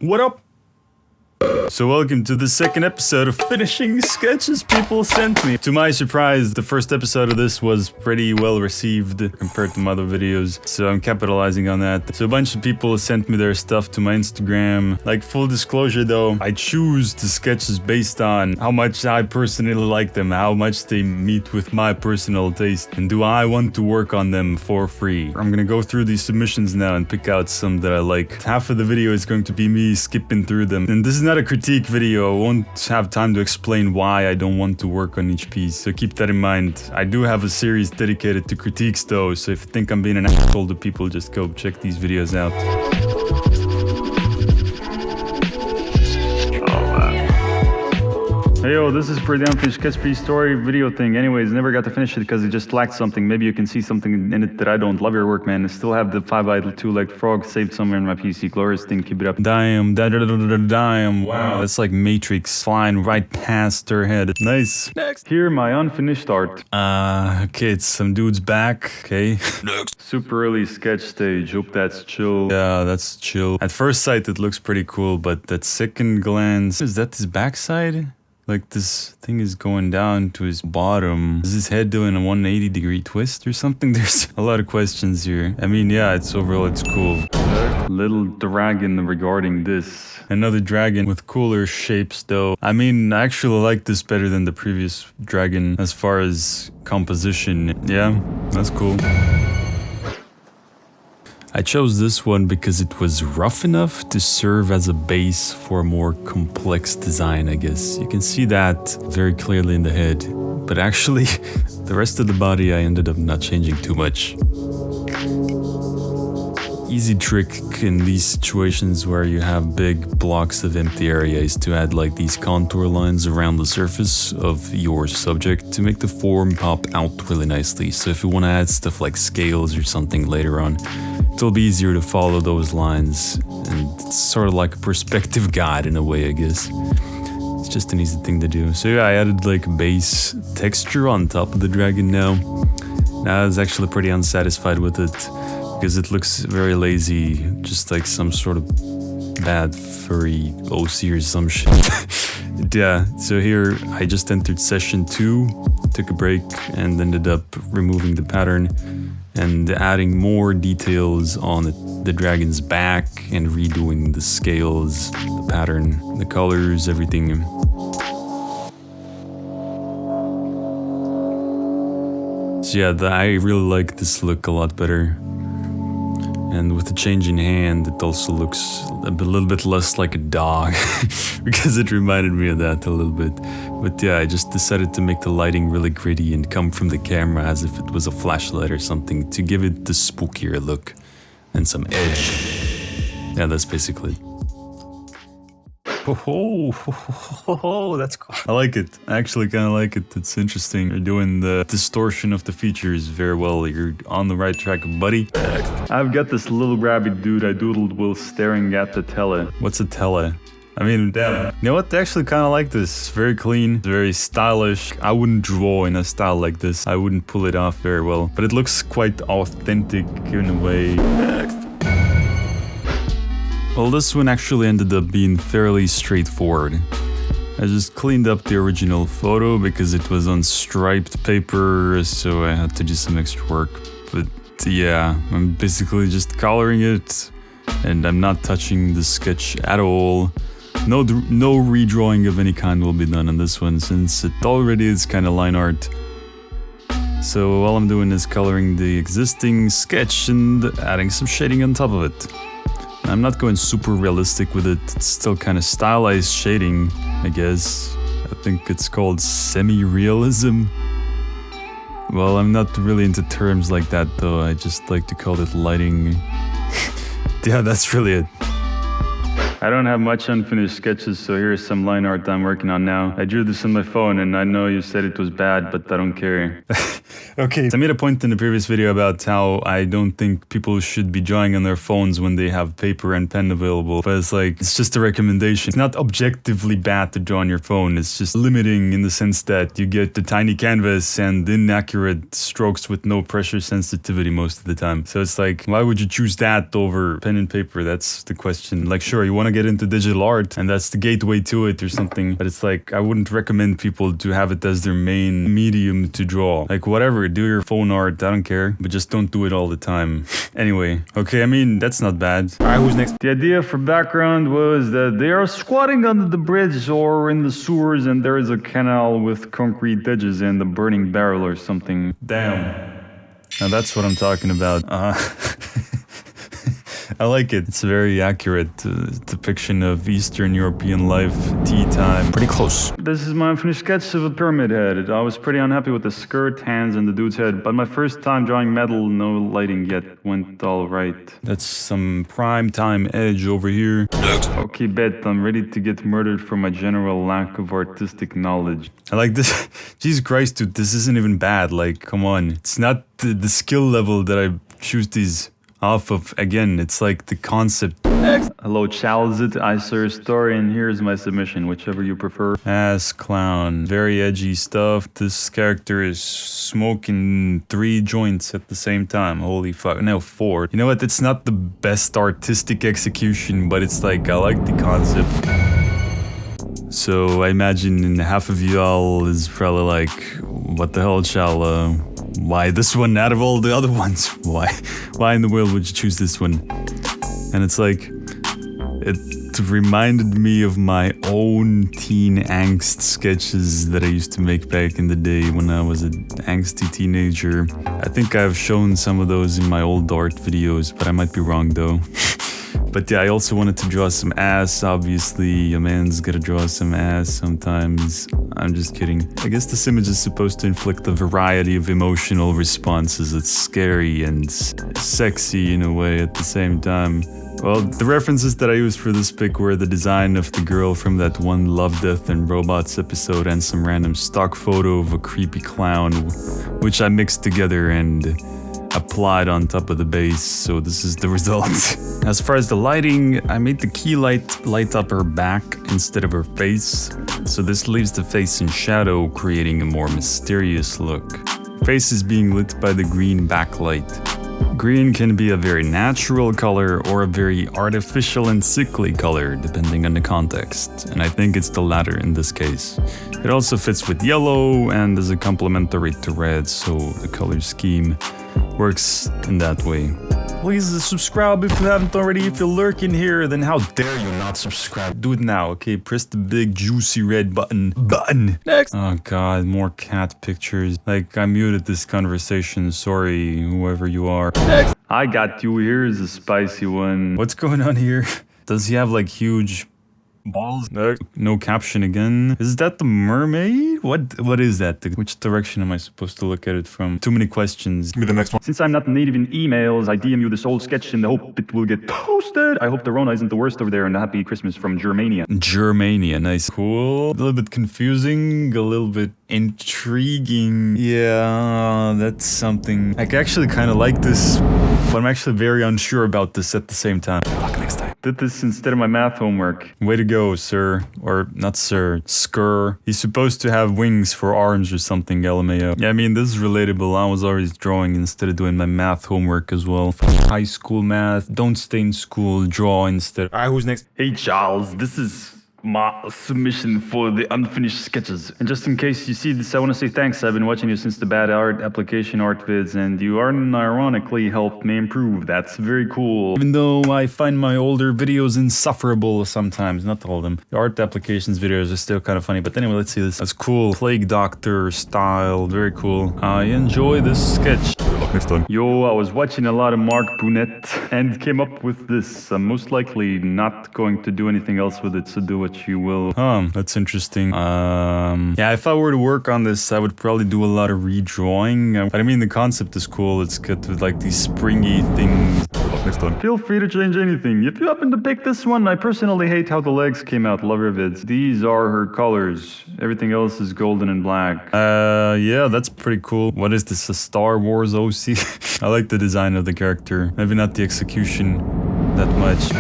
What up? So welcome to the second episode of finishing sketches people sent me. To my surprise, the first episode of this was pretty well received compared to my other videos, so I'm capitalizing on that. So a bunch of people sent me their stuff to my Instagram. Like, full disclosure though, I choose the sketches based on how much I personally like them, how much they meet with my personal taste, and do I want to work on them for free. I'm gonna go through these submissions now and pick out some that I like. Half of the video is going to be me skipping through them, and this is not a critique video. I won't have time to explain why I don't want to work on each piece, so keep that in mind. I do have a series dedicated to critiques though, so if you think I'm being an asshole to people, just go check these videos out. Hey yo, this is for the unfinished sketch piece story video thing. Anyways, never got to finish it because it just lacked something. Maybe you can see something in it that I don't. Love your work, man. I still have the 5-eyed 2-legged frog saved somewhere in my PC. Glorious thing, keep it up. Damn, damn. Wow, that's like Matrix flying right past her head. Nice. Next. Here, my unfinished art. Okay, it's some dude's back. Okay. Next. Super early sketch stage. Hope that's chill. Yeah, that's chill. At first sight, it looks pretty cool, but at second glance, is that his backside? Like, this thing is going down to his bottom. Is his head doing a 180-degree twist or something? There's a lot of questions here. I mean, yeah, overall it's cool. Little dragon regarding this. Another dragon with cooler shapes though. I mean, I actually like this better than the previous dragon as far as composition. Yeah, that's cool. I chose this one because it was rough enough to serve as a base for a more complex design, I guess. You can see that very clearly in the head, but actually, the rest of the body I ended up not changing too much. Easy trick in these situations where you have big blocks of empty area is to add like these contour lines around the surface of your subject to make the form pop out really nicely. So if you want to add stuff like scales or something later on, it'll be easier to follow those lines, and it's sort of like a perspective guide in a way, I guess. It's just an easy thing to do. So yeah, I added like base texture on top of the dragon now. Now I was actually pretty unsatisfied with it because it looks very lazy, just like some sort of bad furry OC or some shit. Yeah, so here I just entered session 2, took a break and ended up removing the pattern and adding more details on the dragon's back and redoing the scales, the pattern, the colors, everything. So yeah, I really like this look a lot better. And with the change in hand, it also looks a little bit less like a dog because it reminded me of that a little bit. But yeah, I just decided to make the lighting really gritty and come from the camera as if it was a flashlight or something to give it the spookier look and some edge. Yeah, that's basically it. Oh, that's cool. I like it. I actually kind of like it. It's interesting. You're doing the distortion of the features very well. You're on the right track, buddy. I've got this little rabbit dude I doodled while staring at the tele. What's a tele? I mean, damn. You know what? I actually kind of like this. It's very clean, very stylish. I wouldn't draw in a style like this. I wouldn't pull it off very well. But it looks quite authentic in a way. Well, this one actually ended up being fairly straightforward. I just cleaned up the original photo because it was on striped paper, so I had to do some extra work. But yeah, I'm basically just coloring it, and I'm not touching the sketch at all. No redrawing of any kind will be done on this one, since it already is kind of line art. So all I'm doing is coloring the existing sketch and adding some shading on top of it. I'm not going super realistic with it, it's still kind of stylized shading, I guess. I think it's called semi-realism. Well, I'm not really into terms like that though, I just like to call it lighting. Yeah, that's really it. I don't have much unfinished sketches, so here's some line art I'm working on now. I drew this on my phone and I know you said it was bad, but I don't care. Okay, so I made a point in the previous video about how I don't think people should be drawing on their phones when they have paper and pen available. But it's like, it's just a recommendation. It's not objectively bad to draw on your phone. It's just limiting in the sense that you get the tiny canvas and inaccurate strokes with no pressure sensitivity most of the time. So it's like, why would you choose that over pen and paper? That's the question. Like, sure, you want to to get into digital art and that's the gateway to it or something. But it's like, I wouldn't recommend people to have it as their main medium to draw. Like whatever, do your phone art, I don't care, but just don't do it all the time. Anyway, okay, I mean, that's not bad. All right, who's next? The idea for background was that they are squatting under the bridge or in the sewers and there is a canal with concrete edges and a burning barrel or something. Damn. Now that's what I'm talking about. I like it. It's a very accurate depiction of Eastern European life, tea time. Pretty close. This is my unfinished sketch of a pyramid head. I was pretty unhappy with the skirt, hands, and the dude's head, but my first time drawing metal, no lighting yet, went all right. That's some prime time edge over here. Okay, bet. I'm ready to get murdered for my general lack of artistic knowledge. I like this. Jesus Christ, dude, this isn't even bad. Like, come on. It's not the skill level that I choose these off of. Again, it's like the concept. Hello, Chalzit. I saw your story and here's my submission, whichever you prefer. Ass clown. Very edgy stuff. This character is smoking 3 joints at the same time. Holy fuck. No, 4. You know what? It's not the best artistic execution, but it's like, I like the concept. So I imagine half of y'all is probably like, what the hell, Chal? Why this one out of all the other ones? Why in the world would you choose this one? And it's like, it reminded me of my own teen angst sketches that I used to make back in the day when I was an angsty teenager. I think I've shown some of those in my old art videos, but I might be wrong though. But yeah, I also wanted to draw some ass, obviously. A man's gotta draw some ass sometimes. I'm just kidding. I guess this image is supposed to inflict a variety of emotional responses. It's scary and sexy in a way at the same time. Well, the references that I used for this pic were the design of the girl from that one Love, Death and Robots episode and some random stock photo of a creepy clown, which I mixed together and applied on top of the base, so this is the result. As far as the lighting, I made the key light up her back instead of her face, so this leaves the face in shadow, creating a more mysterious look. Face is being lit by the green backlight. Green can be a very natural color or a very artificial and sickly color, depending on the context, and I think it's the latter in this case. It also fits with yellow and is a complementary to red, so the color scheme works in that way. Please subscribe if you haven't already. If you're lurking here, then how dare you not subscribe? Do it now, okay? Press the big juicy red button. Next! Oh god, more cat pictures. Like, I muted this conversation. Sorry, whoever you are. Next! I got you. Here's a spicy one. What's going on here? Does he have like huge balls? No caption again. Is that the mermaid? What is that? Which direction am I supposed to look at it from? Too many questions. Give me the next one. Since I'm not native in emails, I DM you this old sketch in the hope it will get posted. I hope the Rona isn't the worst over there, and a happy Christmas from Germania. Germania, nice. Cool. A little bit confusing, a little bit intriguing. Yeah, that's something. I actually kind of like this, but I'm actually very unsure about this at the same time. Fuck, next time. Did this instead of my math homework. Way to go, sir. Or not sir, Skur. He's supposed to have wings for arms or something, LMAO. Yeah, I mean, this is relatable. I was always drawing instead of doing my math homework as well. High school math. Don't stay in school. Draw instead. Alright, who's next? Hey, Charles. This is my submission for the unfinished sketches. And just in case you see this, I want to say thanks. I've been watching you since the bad art application art vids, and you unironically helped me improve. That's very cool. Even though I find my older videos insufferable sometimes, not all of them. The art applications videos are still kind of funny, but anyway, let's see this. That's cool. Plague Doctor style, very cool. I enjoy this sketch. Next time. Yo, I was watching a lot of Mark Burnett and came up with this. I'm most likely not going to do anything else with it, so do what you will. That's interesting. Yeah, if I were to work on this, I would probably do a lot of redrawing. But I mean, the concept is cool. It's got with like these springy things. Next one. Feel free to change anything. If you happen to pick this one, I personally hate how the legs came out. Love your vids. These are her colors. Everything else is golden and black. Yeah, that's pretty cool. What is this, a Star Wars OC? I like the design of the character. Maybe not the execution that much.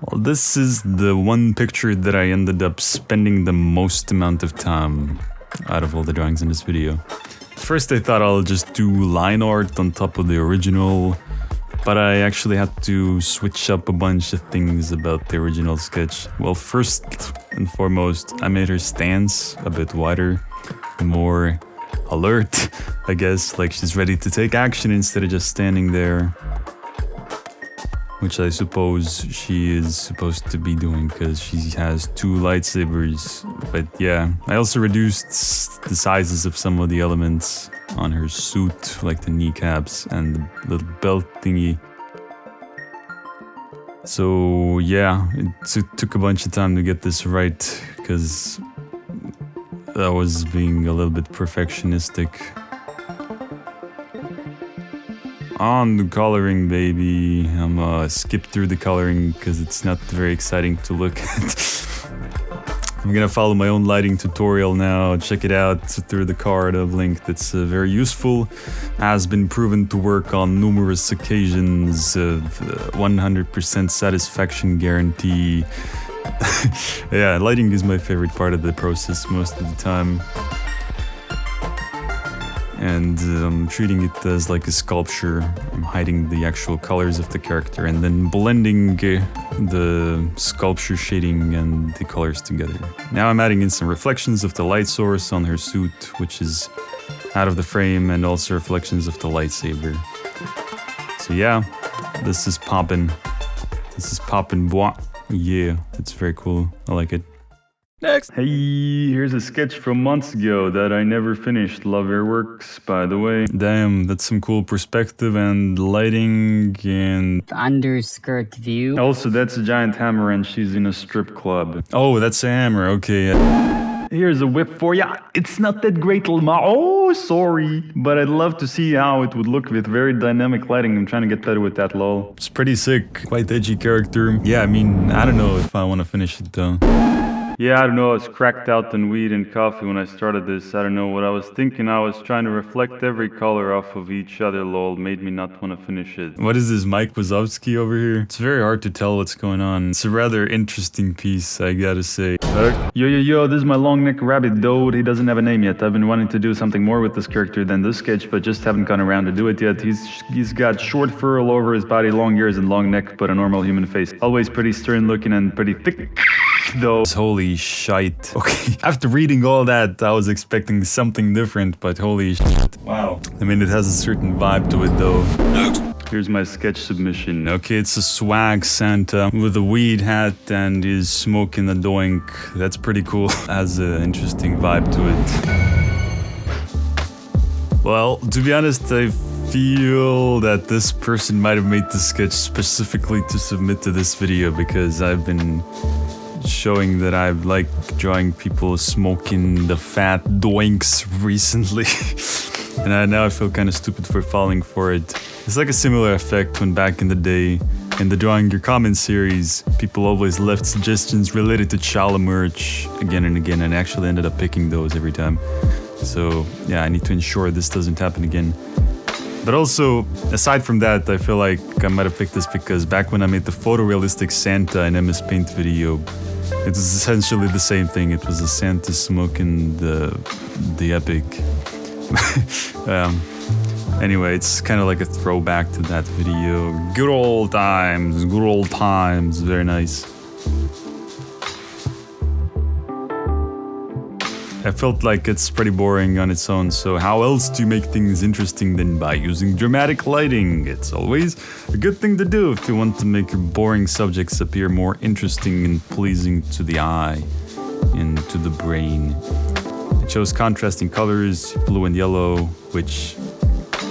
Well, this is the one picture that I ended up spending the most amount of time out of all the drawings in this video. First I thought I'll just do line art on top of the original, but I actually had to switch up a bunch of things about the original sketch. Well, first and foremost, I made her stance a bit wider, more alert, I guess, like she's ready to take action instead of just standing there. Which I suppose she is supposed to be doing because she has 2 lightsabers. But yeah, I also reduced the sizes of some of the elements on her suit, like the kneecaps and the little belt thingy. So yeah, it took a bunch of time to get this right because I was being a little bit perfectionistic. On the coloring, baby. I'm skip through the coloring because it's not very exciting to look at. I'm gonna follow my own lighting tutorial now. Check it out through the card of link. That's very useful. Has been proven to work on numerous occasions. 100% satisfaction guarantee. Yeah, lighting is my favorite part of the process most of the time. And I'm treating it as like a sculpture. I'm hiding the actual colors of the character and then blending the sculpture shading and the colors together. Now I'm adding in some reflections of the light source on her suit, which is out of the frame, and also reflections of the lightsaber. So yeah, this is poppin'. This is poppin' bois. Yeah, it's very cool. I like it. Next! Hey, here's a sketch from months ago that I never finished. Love your works, by the way. Damn, that's some cool perspective and lighting and... underskirt view. Also, that's a giant hammer and she's in a strip club. Oh, that's a hammer, okay. Here's a whip for ya. It's not that great, oh, sorry. But I'd love to see how it would look with very dynamic lighting. I'm trying to get better with that, lol. It's pretty sick. Quite edgy character. Yeah, I mean, I don't know if I want to finish it though. Yeah, I don't know, I was cracked out on weed and coffee when I started this. I don't know what I was thinking. I was trying to reflect every color off of each other, lol. Made me not want to finish it. What is this, Mike Wazowski over here? It's very hard to tell what's going on. It's a rather interesting piece, I gotta say. Yo, this is my long neck rabbit dude. He doesn't have a name yet. I've been wanting to do something more with this character than this sketch, but just haven't gone around to do it yet. He's got short fur all over his body, long ears and long neck, but a normal human face. Always pretty stern looking and pretty thick. Though. Holy shite. Okay, after reading all that, I was expecting something different, but holy shit. Wow. I mean, it has a certain vibe to it though. Here's my sketch submission. Okay, it's a swag Santa with a weed hat and is smoking a doink. That's pretty cool. Has an interesting vibe to it. Well, to be honest, I feel that this person might have made this sketch specifically to submit to this video because I've been showing that I like drawing people smoking the fat doinks recently. And now I feel kind of stupid for falling for it. It's like a similar effect when back in the day, in the Drawing Your Comments series, people always left suggestions related to Chala merch again and again, and I actually ended up picking those every time. So yeah, I need to ensure this doesn't happen again. But also, aside from that, I feel like I might have picked this because back when I made the photorealistic Santa in MS Paint video, it was essentially the same thing. It was a Santa smoking the epic. Anyway, it's kind of like a throwback to that video. Good old times, good old times. Very nice. I felt like it's pretty boring on its own, so how else do you make things interesting than by using dramatic lighting? It's always a good thing to do if you want to make your boring subjects appear more interesting and pleasing to the eye and to the brain. I chose contrasting colors, blue and yellow, which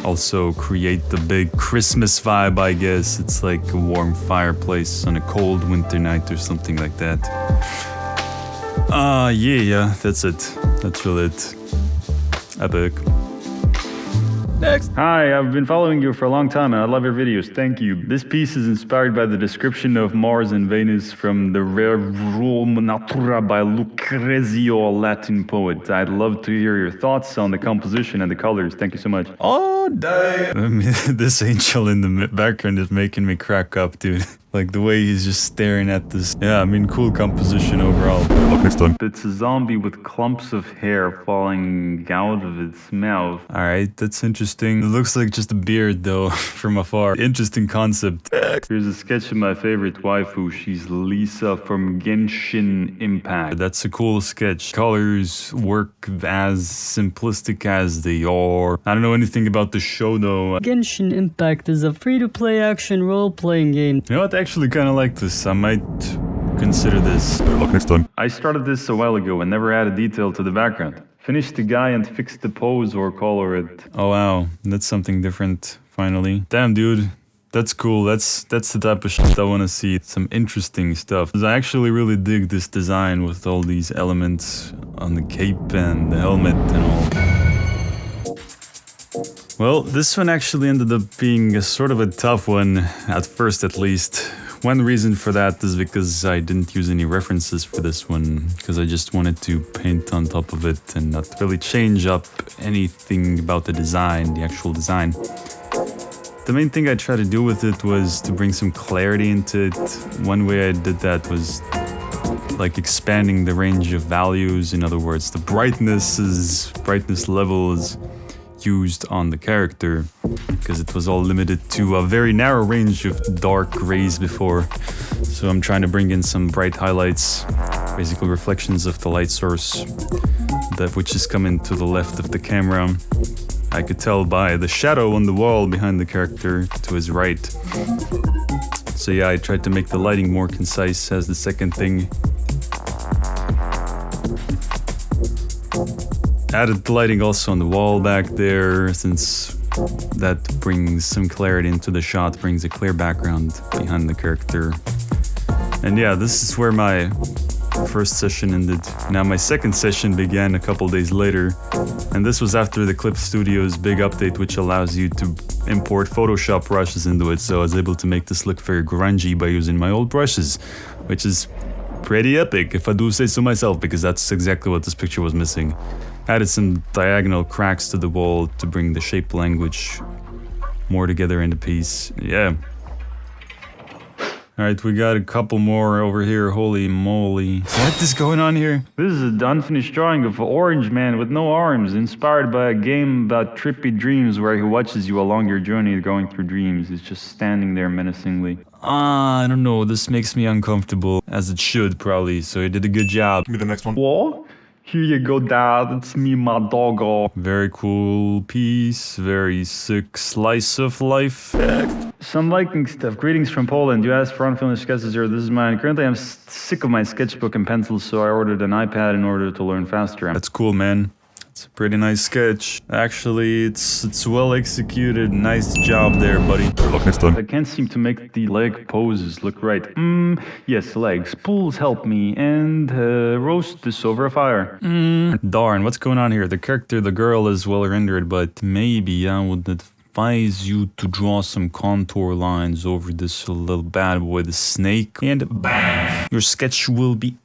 also create the big Christmas vibe, I guess. It's like a warm fireplace on a cold winter night or something like that. Yeah, that's it. That's really it. Epic. Next! Hi, I've been following you for a long time and I love your videos, thank you. This piece is inspired by the description of Mars and Venus from the Rerum Natura by Lucrezio, a Latin poet. I'd love to hear your thoughts on the composition and the colors, thank you so much. Oh, God damn. This angel in the background is making me crack up, dude. Like the way he's just staring at this. Yeah, I mean, cool composition overall. Look next time. It's a zombie with clumps of hair falling out of its mouth. Alright, that's interesting. It looks like just a beard though, from afar. Interesting concept. Here's a sketch of my favorite waifu. She's Lisa from Genshin Impact. That's a cool sketch. Colors work as simplistic as they are. I don't know anything about the show though. Genshin Impact is a free-to-play action role-playing game. You know what? I actually kind of like this. I might consider this. Better luck next time. I started this a while ago and never added detail to the background. Finished the guy and fixed the pose or color it. Oh wow, that's something different, finally. Damn, dude. That's cool. That's the type of shit I want to see. Some interesting stuff. I actually really dig this design with all these elements on the cape and the helmet and all. Well, this one actually ended up being a sort of a tough one, at first at least. One reason for that is because I didn't use any references for this one, because I just wanted to paint on top of it and not really change up anything about the design, the actual design. The main thing I tried to do with it was to bring some clarity into it. One way I did that was like expanding the range of values. In other words, the brightness levels used on the character, because it was all limited to a very narrow range of dark rays before. So I'm trying to bring in some bright highlights, basically reflections of the light source, that which is coming to the left of the camera. I could tell by the shadow on the wall behind the character to his right. So yeah, I tried to make the lighting more concise as the second thing. Added the lighting also on the wall back there, since that brings some clarity into the shot, brings a clear background behind the character. And yeah, this is where my first session ended. Now my second session began a couple days later, and this was after the Clip Studio's big update, which allows you to import Photoshop brushes into it, so I was able to make this look very grungy by using my old brushes, which is pretty epic, if I do say so myself, because that's exactly what this picture was missing. Added some diagonal cracks to the wall to bring the shape language more together in the piece. Yeah. Alright, we got a couple more over here. Holy moly. What is going on here? This is an unfinished drawing of an orange man with no arms, inspired by a game about trippy dreams where he watches you along your journey going through dreams. He's just standing there menacingly. I don't know, this makes me uncomfortable, as it should probably, so he did a good job. Give me the next one. What? Here you go, Dad. It's me, my doggo. Very cool piece. Very sick slice of life. Some liking stuff. Greetings from Poland. You asked for unfinished sketches here. This is mine. Currently, I'm sick of my sketchbook and pencils, so I ordered an iPad in order to learn faster. That's cool, man. It's a pretty nice sketch. Actually, it's well executed. Nice job there, buddy. Look next time. I can't seem to make the leg poses look right. Yes, legs. Pulls help me, and roast this over a fire. Darn, what's going on here? The character, the girl, is well rendered, but maybe I would advise you to draw some contour lines over this little bad boy, the snake, and bang! Your sketch will be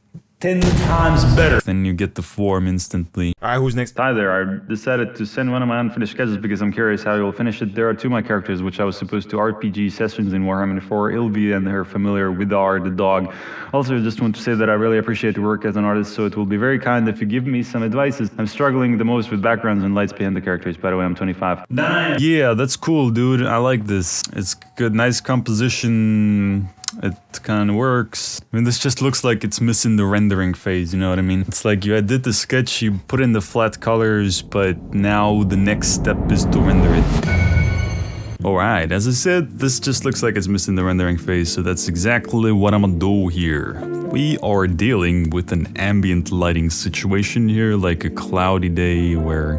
10 times better. Then you get the form instantly. Alright, who's next? Hi there, I decided to send one of my unfinished sketches because I'm curious how you'll finish it. There are two of my characters which I was supposed to RPG sessions in Warhammer 4, Ilvi and her familiar Vidar the dog. Also, I just want to say that I really appreciate your work as an artist, so it will be very kind if you give me some advices. I'm struggling the most with backgrounds and lights behind the characters. By the way, I'm 25. Nice! Yeah, that's cool, dude. I like this. It's good, nice composition. It kind of works. I mean, this just looks like it's missing the rendering phase, you know what I mean? It's like you did the sketch, you put in the flat colors, but now the next step is to render it. Alright, as I said, this just looks like it's missing the rendering phase, so that's exactly what I'm gonna do here. We are dealing with an ambient lighting situation here, like a cloudy day where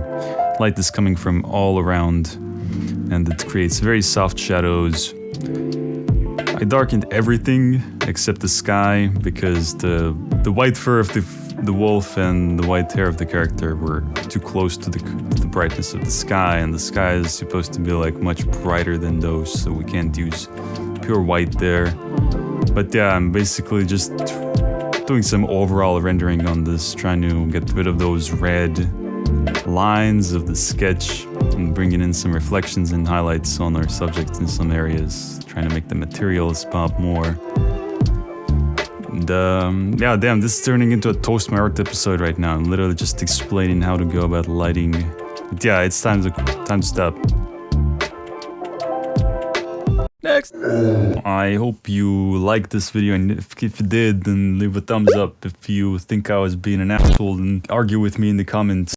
light is coming from all around, and it creates very soft shadows. I darkened everything except the sky because the white fur of the wolf and the white hair of the character were too close to the brightness of the sky, and the sky is supposed to be like much brighter than those, so we can't use pure white there. But yeah, I'm basically just doing some overall rendering on this, trying to get rid of those red lines of the sketch. and bringing in some reflections and highlights on our subjects in some areas, trying to make the materials pop more. And yeah, damn, this is turning into a Toast My Art episode right now. I'm literally just explaining how to go about lighting. But yeah, it's time to stop. Next! I hope you liked this video, and if you did, then leave a thumbs up. If you think I was being an asshole, then argue with me in the comments.